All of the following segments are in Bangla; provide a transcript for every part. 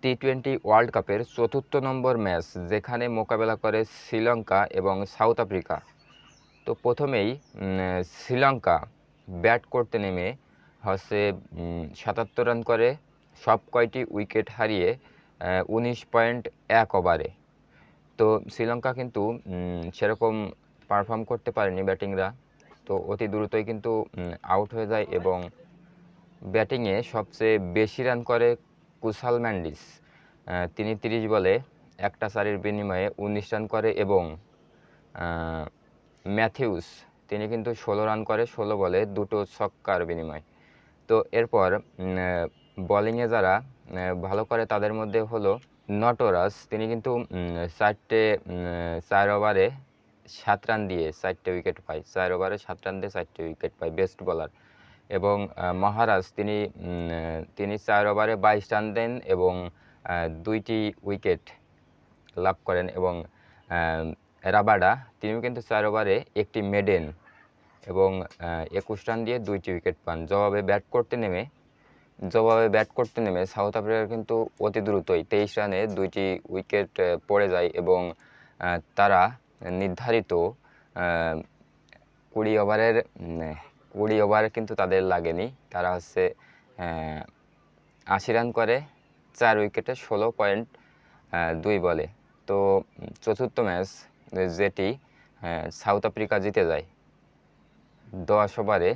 টি-20 ওয়ার্ল্ড কাপের ৪র্থ নম্বর ম্যাচ যেখানে মোকাবেলা করে শ্রীলঙ্কা এবং সাউথ আফ্রিকা। তো প্রথমেই শ্রীলঙ্কা ব্যাট করতে নেমে ৭৭ রান করে সব কয়টি উইকেট হারিয়ে ১৯.১ ওভারে। তো শ্রীলঙ্কা কিন্তু সেরকম পারফর্ম করতে পারেনি ব্যাটিংরা, তো অতি দ্রুতই কিন্তু আউট হয়ে যায় এবং ব্যাটিংয়ে সবচেয়ে বেশি রান করে কুশাল ম্যান্ডিস। তিনি ৩০ বলে একটা চারের বিনিময়ে ১৯ রান করে এবং ম্যাথিউস তিনি কিন্তু ১৬ রান করে ১৬ বলে দুটো ছক্কার বিনিময়ে। তো এরপর বোলিংয়ে যারা ভালো করে তাদের মধ্যে হলো নটরাজ, তিনি কিন্তু ৪ ওভারে ৭ রান দিয়ে ৪টে উইকেট পায়। ৪ ওভারে ৭ রান দিয়ে ৪টে উইকেট পায়, বেস্ট বোলার। এবং মহারাজ তিনি ৪ ওভারে ২২ রান দেন এবং ২টি উইকেট লাভ করেন এবং রাবাডা তিনিও কিন্তু ৪ ওভারে একটি মেডেন এবং ২১ রান দিয়ে ২টি উইকেট পান। জবাবে ব্যাট করতে নেমে সাউথ আফ্রিকার কিন্তু অতি দ্রুতই ২৩ রানে ২টি উইকেট পড়ে যায় এবং তারা নির্ধারিত ২০ ওভার কিন্তু তাদের লাগেনি। তারা ৮০ রান করে ৪ উইকেটে ১৬.২ বলে। তো চতুর্থ ম্যাচ যেটি সাউথ আফ্রিকা জিতে যায় ১০ ওভারে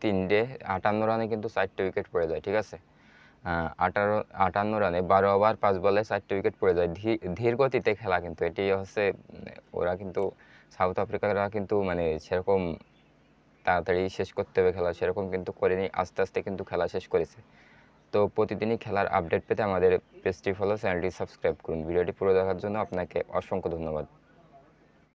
58 রানে কিন্তু ৪টে উইকেট পড়ে যায়, ঠিক আছে। 58 রানে ১২ ওভার ৫ বলে ৪টে উইকেট পড়ে যায়। ধীর গতিতে খেলা, কিন্তু এটি ওরা কিন্তু সাউথ আফ্রিকারা কিন্তু মানে সেরকম তাড়াতাড়ি শেষ করতে হবে খেলা সেরকম কিন্তু করেনি, আস্তে আস্তে কিন্তু খেলা শেষ করেছে। তো প্রতিদিনই খেলার আপডেট পেতে আমাদের পেজটি ফলো, চ্যানেলটি সাবস্ক্রাইব করুন। ভিডিওটি পুরো দেখার জন্য আপনাকে অসংখ্য ধন্যবাদ।